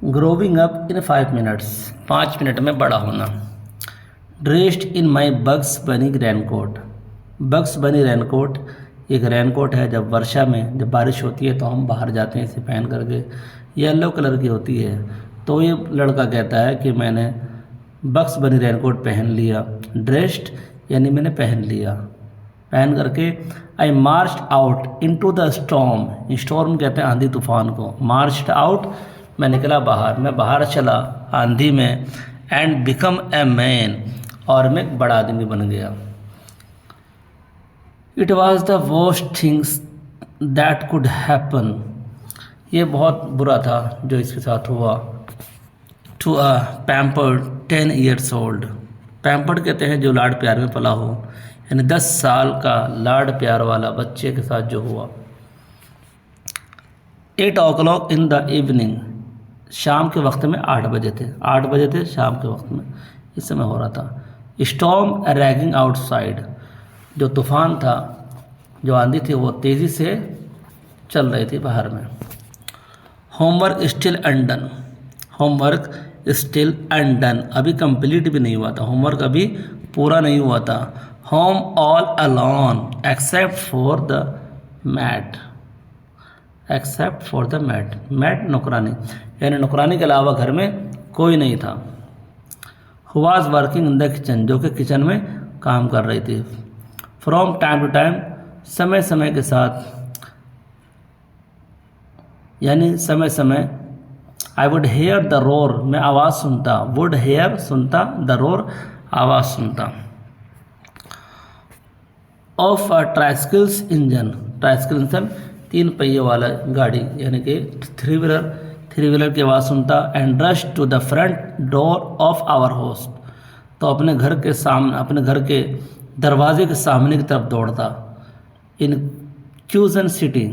Growing up in 5 minutes, 5 minute में बड़ा होना। ड्रेस्ड इन माई बग्स बनी रेनकोट, बग्स बनी रेनकोट एक रेनकोट है। जब वर्षा में जब बारिश होती है तो हम बाहर जाते हैं इसे पहन करके, येलो कलर की होती है। तो ये लड़का कहता है कि मैंने बग्स बनी रेनकोट पहन लिया। ड्रेस्ड यानी मैंने पहन लिया, पहन करके I marched out into the storm, storm कहते हैं आंधी तूफान को। मार्च्ड आउट मैं निकला बाहर, मैं बाहर चला आंधी में। एंड बिकम ए मैन, और मैं एक बड़ा आदमी बन गया। It was the worst things that could happen, ये बहुत बुरा था जो इसके साथ हुआ। To a pampered 10 years old, pampered कहते हैं जो लाड प्यार में पला हो, यानी 10 साल का लाड प्यार वाला बच्चे के साथ जो हुआ। 8 o'clock इन द इवनिंग, शाम के वक्त में 8 बजे थे, 8 बजे थे शाम के वक्त में इस समय हो रहा था। स्टॉर्म रैगिंग आउटसाइड, जो तूफ़ान था जो आंधी थी वो तेज़ी से चल रही थी बाहर में। Homework still undone, homework still undone, अभी कंप्लीट भी नहीं हुआ था, होमवर्क अभी पूरा नहीं हुआ था। Home all alone except for the maid, except for the maid, maid नौकरानी, यानी नौकरानी के अलावा घर में कोई नहीं था। Who was working in the kitchen, जो कि किचन में काम कर रही थी। फ्रॉम टाइम टू टाइम, समय समय के साथ, यानी समय समय। I would hear the roar, मैं आवाज़ सुनता, वुड हेयर सुनता, द रोर आवाज़ सुनता। Of a tricycle's engine, tricycle engine 3 पहिए वाला गाड़ी, यानी कि थ्री व्हीलर की आवाज़ सुनता। And rush to the front door of our house, तो अपने घर के सामने, अपने घर के दरवाजे के सामने की तरफ दौड़ता। इन क्यूजन सिटी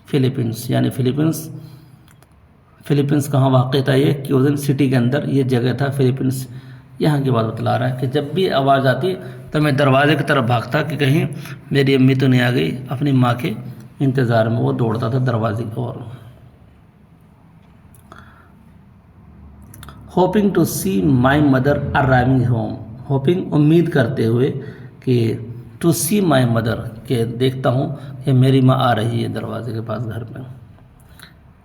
फिलीपींस, यानी फिलीपींस कहाँ वाक़ था ये, क्यूजन सिटी के अंदर ये जगह था फिलीपींस। यहाँ की बात बतला रहा है कि जब भी आवाज़ आती तो मैं दरवाजे की तरफ भागता कि कहीं मेरी अम्मी तो नहीं आ गई, अपनी माँ के इंतज़ार में वो दौड़ता था दरवाजे की ओर। Hoping to see my mother arriving home, hoping उम्मीद करते हुए कि टू सी माई मदर, के देखता हूँ कि मेरी माँ आ रही है दरवाजे के पास घर में,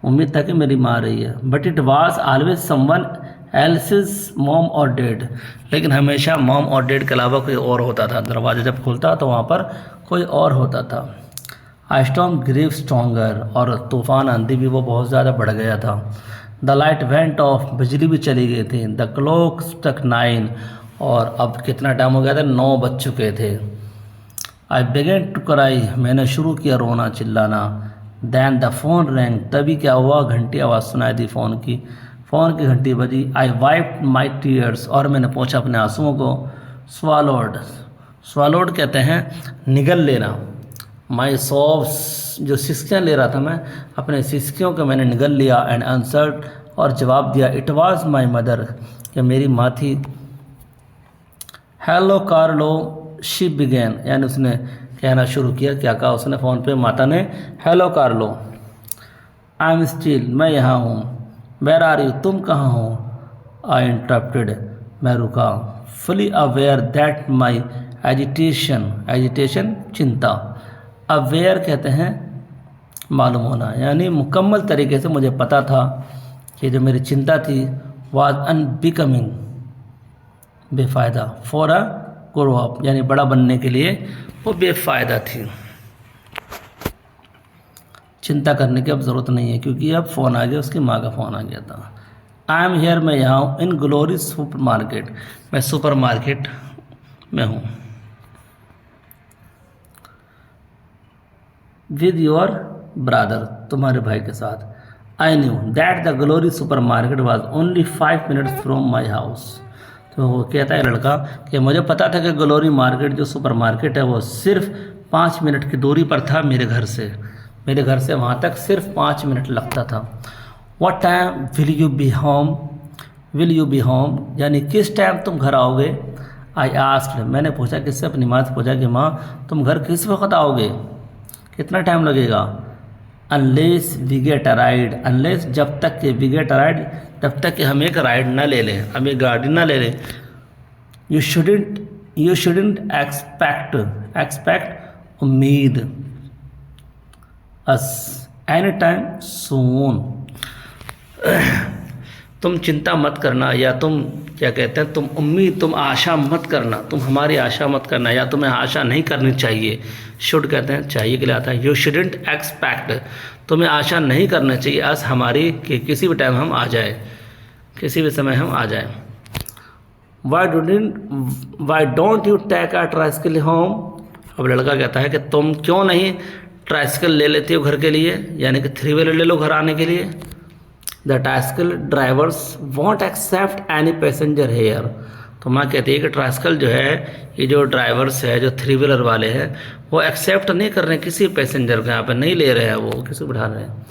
उम्मीद था कि मेरी माँ आ रही है। But it was always someone else's mom और डैड, लेकिन हमेशा मॉम और डैड के अलावा कोई और होता था। दरवाज़ा जब खुलता तो वहाँ पर कोई और होता था। आई स्टॉर्म ग्रीव स्ट्रॉन्गर, और तूफ़ान आंधी भी वो बहुत ज़्यादा बढ़ गया था। द लाइट वेंट ऑफ, बिजली भी चली गई थी। द क्लॉक स्ट्रक 9, और अब कितना टाइम हो गया था, 9 बज चुके थे। आई बिगेन टू क्राई, मैंने शुरू किया रोना चिल्लाना। दैन द फोन रैंग, तभी क्या हुआ, घंटी आवाज़ सुनाई दी फ़ोन की घंटी बजी। आई वाइप्ड माई टीयर्स, और मैंने पोंछा अपने आंसुओं को। स्वालोड कहते हैं निगल लेना। माई सॉब्स, जो सिसकियाँ ले रहा था मैं, अपने सिसकियों को मैंने निगल लिया। एंड आंसर्ड, और जवाब दिया। इट वाज माई मदर, कि मेरी माँ थी। हेलो कार्लो, शी बिगेन, यानी उसने कहना शुरू किया। क्या कहा उसने फ़ोन पे, माता ने, hello Carlo. I am still, मैं यहाँ हूँ। वेयर आर यू, तुम कहाँ हो। आई इंटरप्टेड, मैं रुका। Fully aware that my agitation चिंता। अवेयर कहते हैं मालूम होना, यानी मुकम्मल तरीके से मुझे पता था कि जो मेरी चिंता थी वाज अनबिकमिंग, बेफ़ायदा। फॉर अ ग्रो अप, यानी बड़ा बनने के लिए वो बेफ़ायदा थी। चिंता करने की अब ज़रूरत नहीं है, क्योंकि अब फ़ोन आ गया, उसकी माँ का फ़ोन आ गया था। आई एम हेयर, मैं यहाँ हूँ। इन ग्लोरी सुपर मार्केट, मैं सुपर मार्केट में हूँ। विद योर ब्रदर, तुम्हारे भाई के साथ। I knew that the glory super market was only 5 minutes from my house, तो वो कहता है लड़का कि मुझे पता था कि ग्लोरी मार्केट जो सुपर मार्केट है वो सिर्फ 5 मिनट की दूरी पर था मेरे घर से। मेरे घर से वहाँ तक सिर्फ 5 मिनट लगता था। What time will you be home, will you be home, यानी किस टाइम तुम घर आओगे। आई आस्क्ड, मैंने पूछा, किससे, अपनी माँ से पूछा कि माँ तुम घर किस वक्त आओगे, कितना टाइम लगेगा। Unless we get a ride, unless जब तक कि वी गेट अ राइड, जब तक कि हम एक राइड ना ले लें, हम एक गाड़ी ना ले लें। यू शुडेंट एक्सपेक्ट उम्मीद अस एनी टाइम सून, तुम चिंता मत करना, या तुम क्या कहते हैं, तुम आशा मत करना, तुम हमारी आशा मत करना, या तुम्हें आशा नहीं करनी चाहिए। शुड कहते हैं चाहिए के लिए आता है। यू शुडेंट एक्सपेक्ट, तुम्हें आशा नहीं करना चाहिए अस हमारी, कि किसी भी टाइम हम आ जाए, किसी भी समय हम आ जाए। Why don't you take a tricycle home, अब लड़का कहता है कि तुम क्यों नहीं ट्राइसिकल ले लेते हो घर के लिए, यानी कि 3 व्हीलर ले लो घर आने के लिए। The tricycle drivers won't accept any passenger here, तो माँ कहती है कि ट्राइसिकल जो है, ये जो ड्राइवर्स है, जो 3 व्हीलर वाले हैं, वो एक्सेप्ट नहीं कर रहे हैं किसी पैसेंजर को, यहाँ पर नहीं ले रहे हैं, वो किसी को बिठा रहे हैं।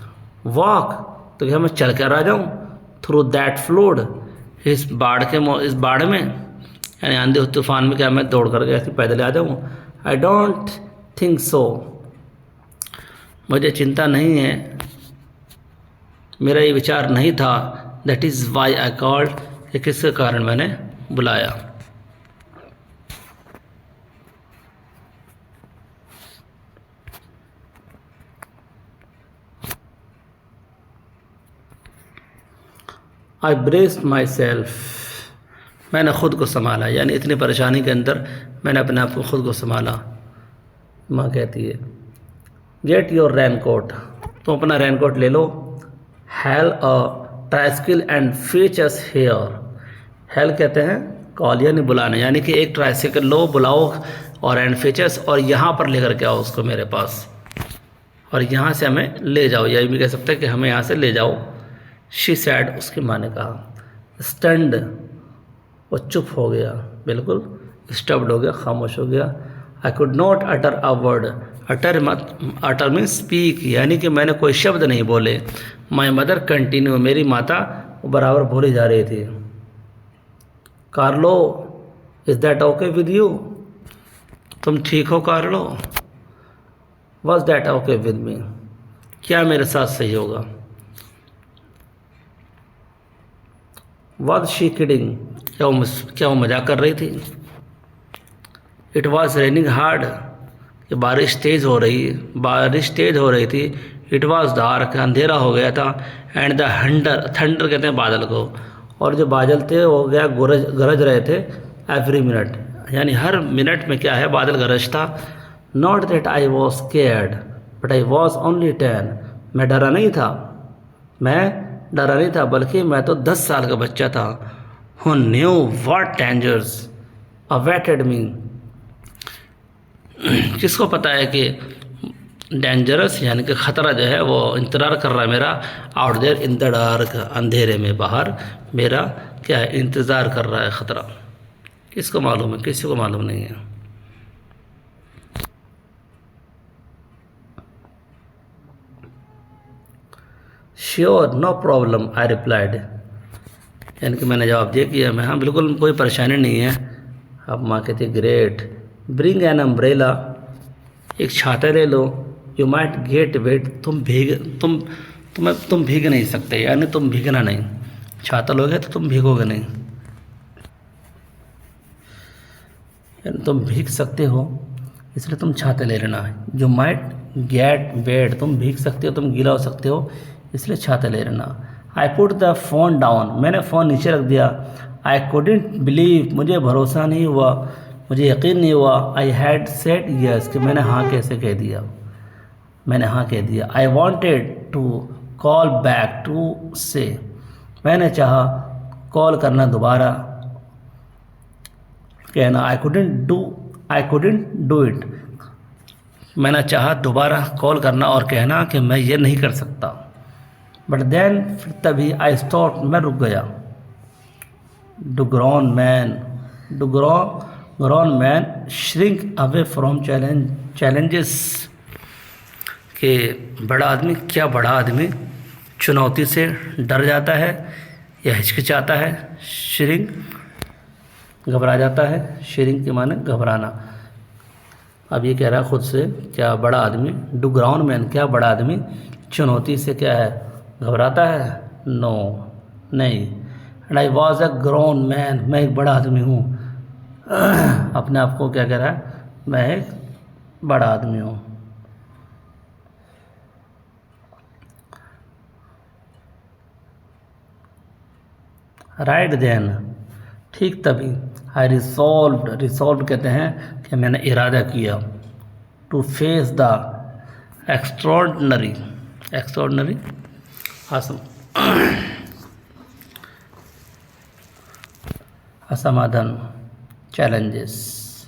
वॉक, तो क्या मैं चल कर आ जाऊँ थ्रू दैट फ्लूड, इस बाढ़ में, यानी आंधी तूफान में क्या मैं दौड़ करके ऐसे पैदल आ जाऊँ। आई डोंट थिंक सो, मुझे चिंता नहीं है, मेरा ये विचार नहीं था। That is why I called, ये किसके कारण मैंने बुलाया। आई ब्रेस्ड माई सेल्फ, मैंने ख़ुद को संभाला, यानी इतनी परेशानी के अंदर मैंने अपने आप को खुद को संभाला। माँ कहती है गेट योर रेनकोट, तुम अपना रेनकोट ले लो। Hail a tricycle and fetch us here, hail कहते हैं कॉल यानी बुलाना, यानी कि एक ट्राइसिकल लो, बुलाओ, और एंड फीचर्स, और यहाँ पर लेकर के आओ उसको मेरे पास, और यहाँ से हमें ले जाओ, या भी कह सकते हैं कि हमें यहाँ से ले जाओ। शी सैड, उसकी माँ ने कहा। स्टंड, वो चुप हो गया, बिल्कुल स्टब्ड हो गया, खामोश हो गया। I could not utter a word, utter mean speak, यानी कि मैंने कोई शब्द नहीं बोले। माई मदर कंटिन्यू, मेरी माता बराबर बोली जा रही थी। Carlo, is that okay with you, तुम ठीक हो Carlo. Was that okay with me, क्या मेरे साथ सही होगा। वॉज शी किडिंग, क्या वो मजाक कर रही थी। इट वॉज रेनिंग हार्ड, कि बारिश तेज़ हो रही थी। इट वॉज डार्क, अंधेरा हो गया था। एंड द थंडर कहते हैं बादल को, और जो बादल थे वो क्या गरज रहे थे एवरी मिनट, यानी हर मिनट में क्या है बादल गरजता। Not that I was scared but I was only 10, मैं डरा नहीं था, बल्कि मैं तो 10 साल का बच्चा था। Who knew what dangers awaited me, किसको पता है कि डेंजरस यानी कि ख़तरा जो है वो इंतज़ार कर रहा है मेरा। Out there in the dark, अंधेरे में बाहर मेरा क्या है, इंतज़ार कर रहा है ख़तरा। किसको मालूम है, किसी को मालूम नहीं है। Sure no problem I replied, यानी कि मैंने जवाब दे किया, मैं हाँ बिल्कुल कोई परेशानी नहीं है। अब माँ कहती ग्रेट, ब्रिंग एन अम्ब्रेला, एक छाता ले लो। यू माइट गेट वेट, तुम भीग नहीं सकते, यानी तुम भीगना नहीं, छाता लोगे तो तुम भीगोगे नहीं, यानी तुम भीग सकते हो इसलिए तुम छाता ले लेना है। यू माइट गेट वेट, तुम भीग सकते हो, तुम गीला हो सकते हो, इसलिए छाता ले लेना। I put the phone down, मैंने फ़ोन नीचे रख दिया। आई कुडेंट बिलीव, मुझे भरोसा नहीं हुआ, मुझे यकीन नहीं हुआ। आई हैड सेड यस, कि मैंने हाँ कैसे कह दिया, मैंने हाँ कह दिया। I wanted to call back to say, मैंने चाहा कॉल करना दोबारा, कहना। आई कुडेंट डू इट, मैंने चाहा दोबारा कॉल करना और कहना कि मैं ये नहीं कर सकता। बट देन, फिर तभी आई स्टॉप, मैं रुक गया। Grown man shrink away from challenges, कि बड़ा आदमी चुनौती से डर जाता है या हिचकिचाता है। श्रिंक घबरा जाता है, श्रिंक के माने घबराना। अब ये कह रहा है खुद से, क्या बड़ा आदमी, डू ग्राउंड मैन, क्या बड़ा आदमी चुनौती से क्या है, घबराता है? नो, नहीं। And I was a grown man, मैं एक बड़ा आदमी हूँ। अपने आप को क्या कह रहा है, मैं एक बड़ा आदमी हूँ। राइट देन, ठीक तभी, आई रिसॉल्व कहते हैं कि मैंने इरादा किया, टू फेस द एक्स्ट्रॉर्डनरी असमाधान, challenges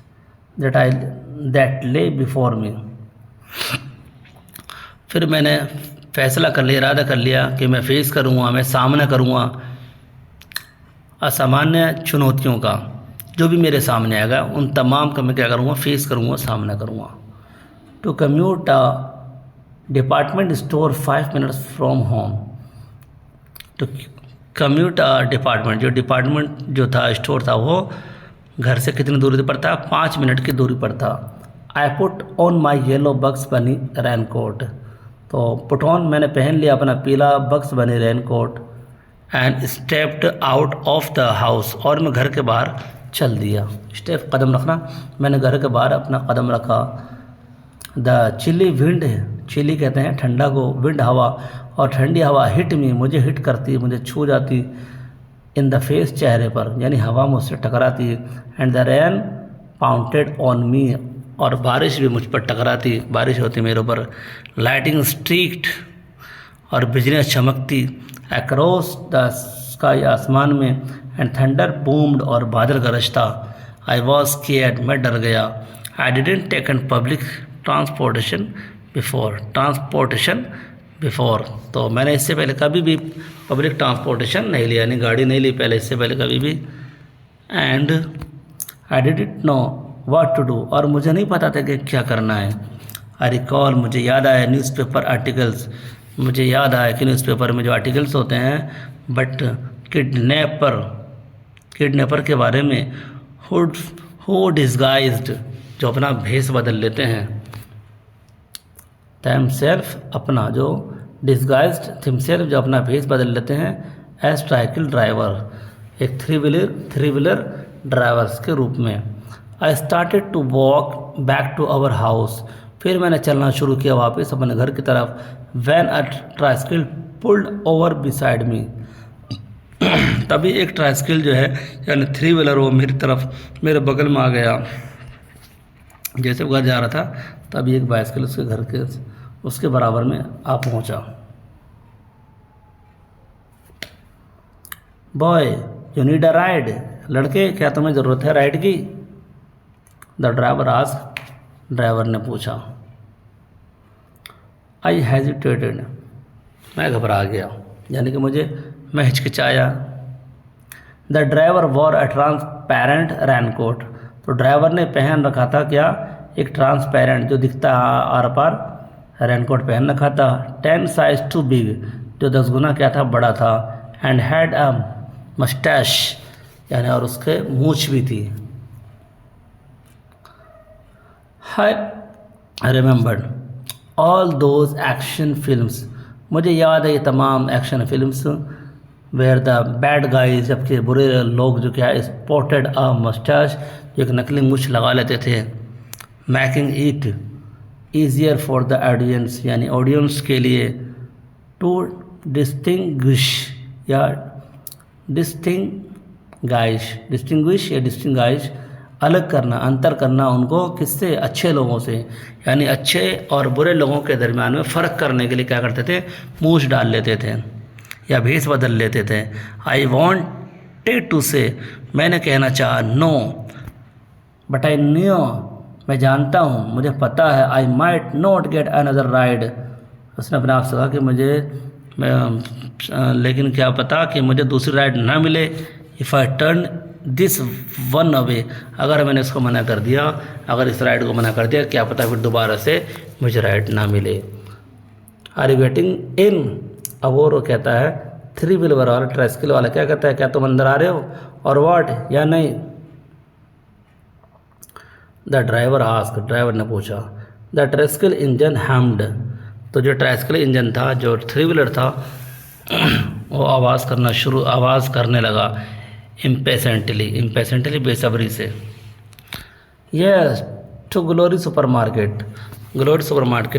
that lay before me। फिर मैंने फैसला कर लिया, इरादा कर लिया कि मैं फेस करूँगा, मैं सामना करूँगा असामान्य चुनौतियों का, जो भी मेरे सामने आएगा उन तमाम का मैं क्या करूँगा, फेस करूँगा, सामना करूँगा। To commute a department store 5 minutes from home. To commute a department, जो डिपार्टमेंट जो था, स्टोर था, वो घर से कितनी दूरी पर था? 5 मिनट की दूरी पर था। I put on my yellow Bugs Bunny raincoat. तो पुट ऑन मैंने पहन लिया अपना पीला बक्स Bunny raincoat. And stepped out of the house, और मैं घर के बाहर चल दिया। स्टेप कदम रखना, मैंने घर के बाहर अपना कदम रखा। द चिली विंड, चिली कहते हैं ठंडा को, विंड हवा, और ठंडी हवा हिट मी, मुझे हिट करती, मुझे छू जाती, इन द फेस चेहरे पर, यानी हवा मुझसे टकराती। And the rain pounded on me, और बारिश भी मुझ पर टकराती, बारिश होती मेरे ऊपर। लाइटिंग स्ट्रीक्ट, और बिजलियाँ चमकती। अक्रॉस द स्काई, आसमान में। एंड थंडर बूम्ड, और बादल गरजता। आई वॉज स्केयर्ड, मैं डर गया। I didn't taken public transportation before, तो मैंने इससे पहले कभी भी पब्लिक ट्रांसपोर्टेशन नहीं लिया, यानी गाड़ी नहीं ली पहले, इससे पहले कभी भी। And I didn't know what to do, और मुझे नहीं पता था कि क्या करना है। आई रिकॉल, मुझे याद आया, न्यूज़पेपर आर्टिकल्स, मुझे याद आया कि न्यूज़पेपर में जो आर्टिकल्स होते हैं, बट किडनैपर के बारे में, हु डिस्गाइज्ड, जो अपना भेष बदल लेते हैं, themselves, अपना जो डिस्गाइज्ड themselves, जो अपना भेष बदल लेते हैं, एज साइकिल ड्राइवर, एक थ्री व्हीलर ड्राइवर्स के रूप में। I started to walk back to our house, फिर मैंने चलना शुरू किया वापस अपने घर की तरफ। When a tricycle pulled over beside me, तभी एक ट्राइसिकल जो है, यानी थ्री व्हीलर, वो मेरी तरफ, मेरे बगल में आ गया। जैसे वो घर जा रहा था, तभी एक बाइसिकल उसके घर के उसके बराबर में आ पहुंचा। Boy you need a ride, लड़के क्या तुम्हें ज़रूरत है राइड की? द ड्राइवर आस्क्ड, ड्राइवर ने पूछा। आई हेजिटेटेड, मैं घबरा गया, यानी कि मैं हिचकिचाया। The driver wore a transparent raincoat, तो ड्राइवर ने पहन रखा था क्या? एक ट्रांसपेरेंट, जो दिखता आर पार, रेनकोट पहन रखा था। 10 साइज टू बिग, जो 10 गुना क्या था, बड़ा था। एंड हैड अ मस्टैश, यानी और उसके मूछ भी थी। I remembered all those action films, मुझे याद है ये तमाम action films. Where the bad guys, जबकि बुरे लोग जो क्या, स्पॉटेड अ मस्टैश, जो एक नकली मूछ लगा लेते थे। Making it easier for the audience, यानी ऑडियंस के लिए। टू डिस्टिंग्विश या डिस्टिंग्विश, अलग करना, अंतर करना उनको, किससे? अच्छे लोगों से, यानी अच्छे और बुरे लोगों के दरमियान में फ़र्क करने के लिए क्या करते थे? मूछ डाल लेते थे या भेष बदल लेते थे। आई वॉन्टेड टू से, मैंने कहना चाहा, नो बट आई न्यू, मैं जानता हूँ, मुझे पता है। I might not get another ride, उसने अपने आप से कहा कि लेकिन क्या पता कि मुझे दूसरी राइड ना मिले। If I turn this one away, अगर मैंने इसको मना कर दिया, अगर इस राइड को मना कर दिया, क्या पता फिर दोबारा से मुझे राइड ना मिले। आर यू गेटिंग इन, अब वो कहता है, थ्री व्हीलर वाला, ट्राइसिकल वाला क्या कहता है, क्या तुम अंदर आ रहे हो, और व्हाट, या नहीं? द ड्राइवर आस्क, ड्राइवर ने पूछा। द ट्राइसिकल इंजन हैम्ड, तो जो ट्राइसिकल इंजन था, जो थ्री व्हीलर था, वो आवाज़ करने लगा इम्पेसेंटली बेसब्री से। यस टू ग्लोरी सुपरमार्केट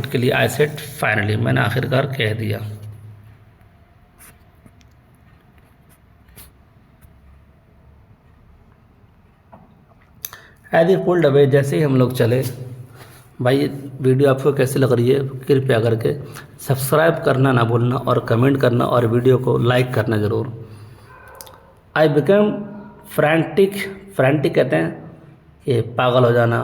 के लिए आई सेड फाइनली, मैंने आखिरकार कह दिया। एज ही पुल्ड अवे, जैसे ही हम लोग चले। भाई वीडियो आपको कैसी लग रही है कृपया करके सब्सक्राइब करना ना भूलना और कमेंट करना और वीडियो को लाइक करना ज़रूर। आई बिकम फ्रैंटिक कहते हैं कि पागल हो जाना,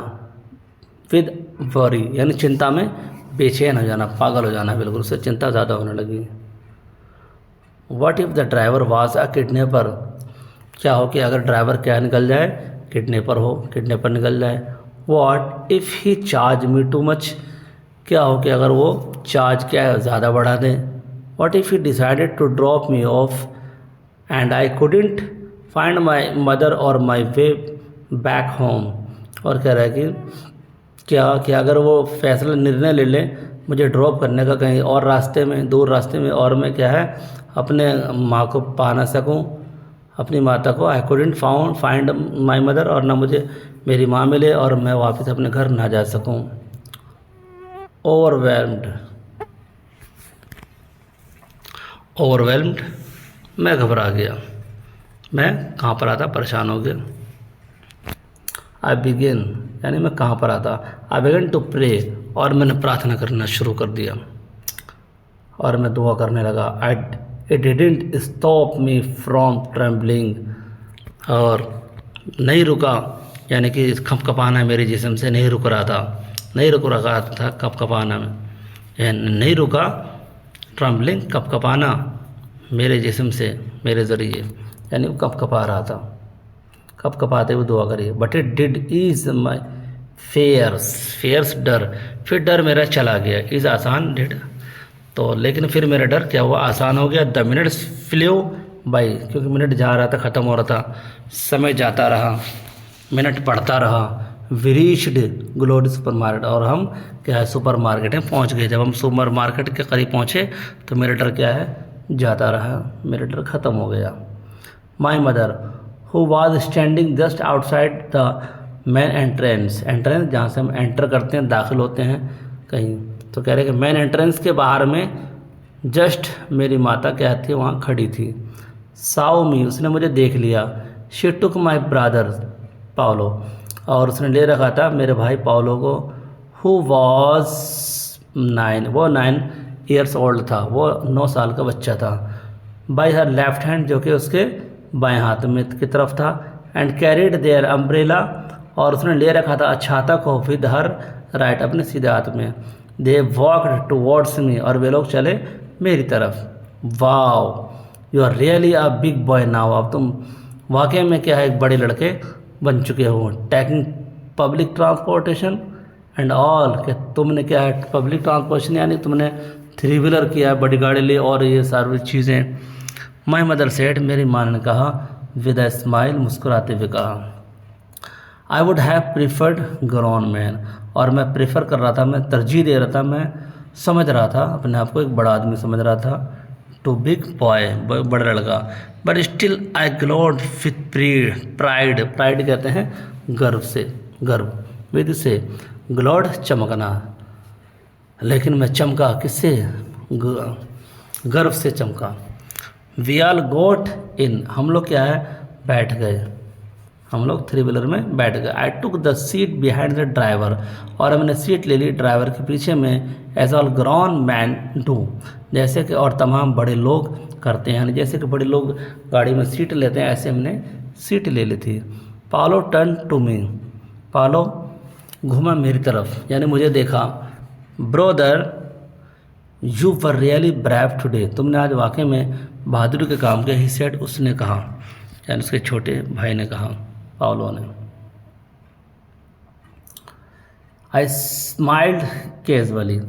विद वरी यानी चिंता में बेचैन हो जाना, पागल हो जाना, बिल्कुल उससे चिंता ज़्यादा होने लगी। What if the driver was a kidnapper, क्या हो कि अगर ड्राइवर क्या निकल जाए, किडनैपर निकल जाए। What if he charge me too much, क्या हो कि अगर वो चार्ज क्या है ज़्यादा बढ़ा दें। What if he decided to drop me off and I couldn't find my mother और माई वे बैक होम, और कह रहा है कि क्या कि अगर वो फैसला निर्णय ले लें मुझे ड्रॉप करने का कहीं और रास्ते में, दूर रास्ते में, और मैं क्या है अपने माँ को पा ना सकूँ, अपनी माता को। आई कुडंट फाइंड माई मदर, और ना मुझे मेरी माँ मिले और मैं वापस अपने घर ना जा सकूँ। ओवरवेल्म्ड, मैं घबरा गया, मैं कहाँ पर आता, परेशान हो गया। आई बिगिन यानी मैं कहाँ पर आता, आई बिगन टू प्रे, और मैंने प्रार्थना करना शुरू कर दिया और मैं दुआ करने लगा। It didn't stop me from trembling, और नहीं रुका, यानी कि कँपकपाना मेरे जिस्म से नहीं रुक रहा था, कँपकपाना में नहीं रुका, ट्रेम्बलिंग कँपकपाना मेरे जिस्म से, मेरे ज़रिए, यानी वो कँपकपा रहा था, कँपकपाते हुए दुआ करिए। But it did ease my fears डर, फिर डर मेरा चला गया। इज़ आसान डिड, तो लेकिन फिर मेरा डर क्या हुआ, आसान हो गया। द मिनट्स फ्ल्यू बाई, क्योंकि मिनट जा रहा था, ख़त्म हो रहा था, समय जाता रहा, मिनट पढ़ता रहा। वी रीच्ड ग्लोरी सुपरमार्केट, और हम क्या है सुपरमार्केट में पहुंच गए। जब हम सुपरमार्केट के करीब पहुंचे तो मेरा डर क्या है जाता रहा, मेरा डर ख़त्म हो गया। My mother who was standing just outside the main entrance जहाँ से हम एंटर करते हैं, दाखिल होते हैं कहीं, तो कह रहे कि मेन एंट्रेंस के बाहर में जस्ट मेरी माता क्या थी वहाँ खड़ी थी। साउ मी, उसने मुझे देख लिया। She took my brother Paolo, और उसने ले रखा था मेरे भाई पाओलो को। हु वॉज 9, वो 9 ईयर्स ओल्ड था, वो 9 साल का बच्चा था। बाई हर लेफ्ट हैंड, जो कि उसके बाएं हाथ में की तरफ था। एंड कैरिड देयर अम्ब्रेला, और उसने ले रखा था छाता को विद हर राइट, अपने सीधे हाथ में। दे वॉकड टुवर्ड्स मी, और वे लोग चले मेरी तरफ। Wow you are really a big boy now, अब तुम वाकई में क्या है एक बड़े लड़के बन चुके हो। Taking public transportation and all, कि तुमने क्या है पब्लिक ट्रांसपोर्टेशन यानी तुमने थ्री व्हीलर किया है, बड़ी गाड़ी ली, और ये सारी चीज़ें। माई मदर सेड, मेरी माँ ने कहा विद अ स्माइल, मुस्कुराते हुए कहा। I would have preferred grown man, और मैं प्रेफर कर रहा था, मैं तरजीह दे रहा था, मैं समझ रहा था अपने आप को एक बड़ा आदमी समझ रहा था, टू बिग बॉय, बड़ा लड़का। But still I glowed with pride कहते हैं गर्व से, गर्व विद से, ग्लोड चमकना, लेकिन मैं चमका किससे, गर्व से चमका। वी ऑल गोट इन, हम लोग क्या है बैठ गए, हम लोग थ्री व्हीलर में बैठ गए। I took the seat behind the driver, और हमने सीट ले ली ड्राइवर के पीछे में। As all grown man do, जैसे कि और तमाम बड़े लोग करते हैं, यानी जैसे कि बड़े लोग गाड़ी में सीट लेते हैं, ऐसे हमने सीट ले ली थी। पालो टर्न टू मी, पालो घुमा मेरी तरफ, यानी मुझे देखा। Brother you were really brave today, तुमने आज वाकई में बहादुरी के काम किया। ही सेड, उसने कहा, यानी उसके छोटे भाई ने कहा, पाओलो ने। आई स्माइल्ड कैजुअली,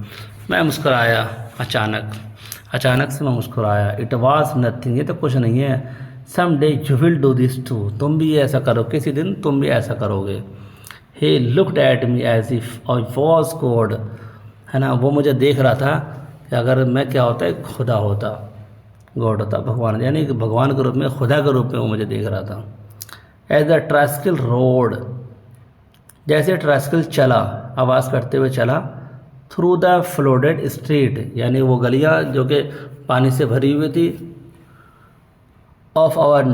मैं मुस्कुराया अचानक से मैं मुस्कुराया। इट वॉज नथिंग, ये तो कुछ नहीं है। Some day you will do this too, तुम भी ऐसा करो, किसी दिन तुम भी ऐसा करोगे। He looked at me as if I was code, है ना, वो मुझे देख रहा था अगर मैं क्या होता है, खुदा होता, गॉड होता, भगवान, यानी कि भगवान के रूप में, खुदा के रूप में वो मुझे देख रहा था। एज द ट्राइसिकल रोड, जैसे ट्राइसिकल चला, आवाज़ करते हुए चला, थ्रू द फ्लोडेड स्ट्रीट, यानी वो गलियाँ जो कि पानी से भरी हुई थी, ऑफ आवर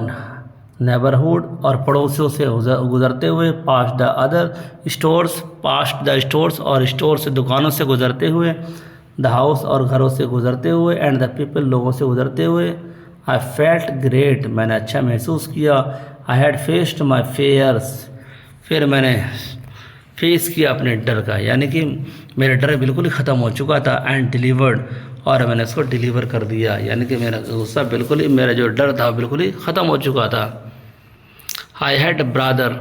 नेबरहुड, और पड़ोसियों से गुजरते हुए, past the other stores, past the stores, और स्टोर से, दुकानों से गुजरते हुए, द हाउस, और घरों से गुजरते हुए, एंड द पीपल, लोगों से गुजरते हुए। आई फेल्ट ग्रेट, मैंने अच्छा महसूस किया। I had faced my fears, फिर मैंने फेस किया अपने डर का, यानी कि मेरा डर बिल्कुल ही ख़त्म हो चुका था। एंड डिलीवर्ड, और मैंने उसको डिलीवर कर दिया, यानी कि मेरा गुस्सा बिल्कुल ही, मेरा जो डर था बिल्कुल ही ख़त्म हो चुका था। आई हैड ब्रदर,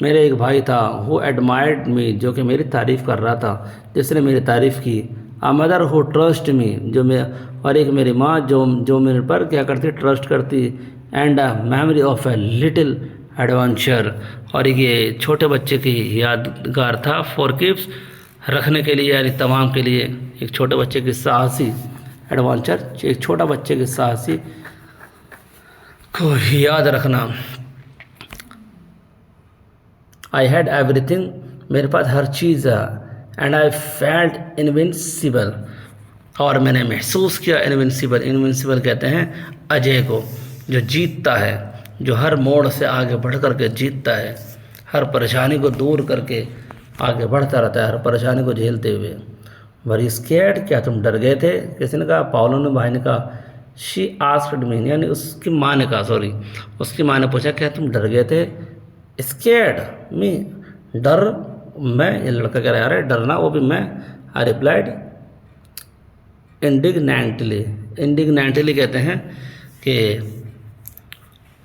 मेरे एक भाई था, हु एडमायर्ड मी, जो कि मेरी तारीफ़ कर रहा था, जिसने मेरी तारीफ़ की। आ मदर हु ट्रस्ट मी, जो मैं, और एक मेरी माँ जो मेरे पर क्या करती, ट्रस्ट करती। And a memory of a little adventure, और एक ये छोटे बच्चे की यादगार था, फॉर गिफ्ट्स, रखने के लिए, यानी तमाम के लिए, एक छोटे बच्चे की साहसी एडवेंचर, एक छोटा बच्चे की साहसी को याद रखना। आई हैड एवरीथिंग, मेरे पास हर चीज़ है। एंड आई फेल्ट इनविंसिबल, और मैंने महसूस किया इनविंसिबल, इनविंसिबल कहते हैं अजय को, जो जीतता है, जो हर मोड़ से आगे बढ़ करके जीतता है, हर परेशानी को दूर करके आगे बढ़ता रहता है, हर परेशानी को झेलते हुए। वरी स्कैर्ड, क्या तुम डर गए थे? किसी ने कहा, पाउलो ने, भाई ने कहा। शी आस्क्ड मी, यानी उसकी माँ ने कहा, सॉरी, उसकी माँ ने पूछा, क्या तुम डर गए थे? स्कैर्ड मी, डर, मैं, ये लड़का कह रहा है, अरे डरना, वो भी मैं। आई रिप्लाइड इंडिग्नेंटली, इंडिग्नेंटली कहते हैं कि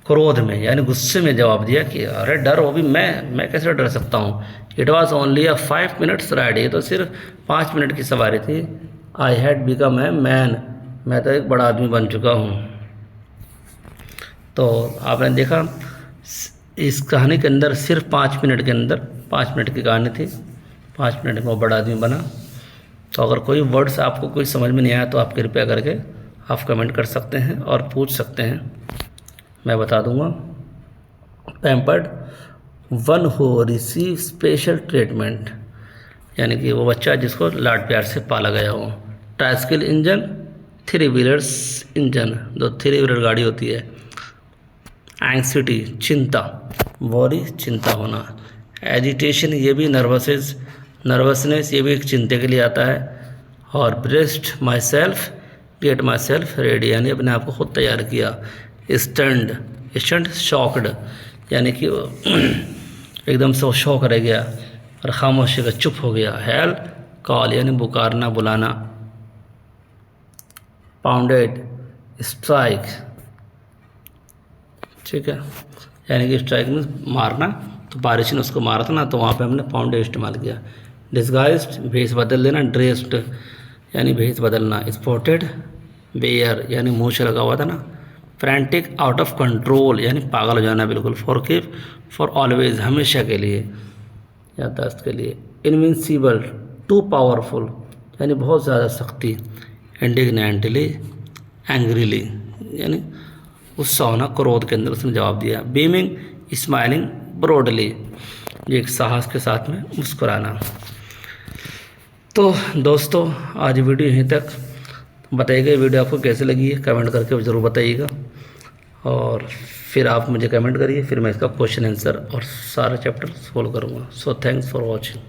क्रोध में, यानी गुस्से में जवाब दिया कि अरे डर, वो भी मैं कैसे डर सकता हूँ। It was only a 5 minutes ride, ये तो सिर्फ 5 मिनट की सवारी थी। I had become a man, मैं तो एक बड़ा आदमी बन चुका हूँ। तो आपने देखा इस कहानी के अंदर सिर्फ 5 मिनट के अंदर, 5 मिनट की कहानी थी, 5 मिनट में वो बड़ा आदमी बना। तो अगर कोई वर्ड्स आपको कोई समझ में नहीं आया तो आप कृपया करके आप कमेंट कर सकते हैं और पूछ सकते हैं, मैं बता दूंगा। Pampered, one who receive special treatment, यानी कि वो बच्चा जिसको लाड प्यार से पाला गया हो। ट्राइसिकल इंजन, 3 व्हीलर्स इंजन, जो 3 व्हीलर गाड़ी होती है। एंग्जाइटी, चिंता, वॉरी, चिंता होना। एजिटेशन, ये भी नर्वसनेस, ये भी एक चिंता के लिए आता है। और breast my self, get my self ready, यानी अपने आप को खुद तैयार किया। स्टंट, शॉक्ड, यानी कि एकदम से वो शौक रह गया और खामोशी का चुप हो गया। हेल, कॉल, यानी पुकारना, बुलाना। पाउंडेड, स्ट्राइक, ठीक है, यानी कि स्ट्राइक में मारना, तो बारिश ने उसको मारा था ना, तो वहाँ पे हमने पाउंडेड इस्तेमाल किया। डिस्गाइज्ड, भेष बदल देना। ड्रेस्ड, यानी भेष बदलना। स्पॉटेड, बेयर, यानी मुँह से लगा हुआ था ना। फ्रैंटिक, आउट ऑफ कंट्रोल, यानी पागल हो जाना बिल्कुल। फॉरगिव, फॉर ऑलवेज, हमेशा के लिए, याददाश्त के लिए। इनविंसिबल, टू पावरफुल, यानी बहुत ज़्यादा शक्ति। इंडिग्नेंटली, एंग्रीली, यानी गुस्सा होना, क्रोध के अंदर उसने जवाब दिया। बीमिंग, स्माइलिंग, ब्रॉडली, ये एक साहस के साथ में मुस्कुराना। तो दोस्तों आज वीडियो यहीं तक। बताइएगा वीडियो आपको कैसे लगी है, कमेंट करके ज़रूर बताइएगा, और फिर आप मुझे कमेंट करिए, फिर मैं इसका क्वेश्चन आंसर और सारा चैप्टर सोल्व करूँगा। So thanks for watching.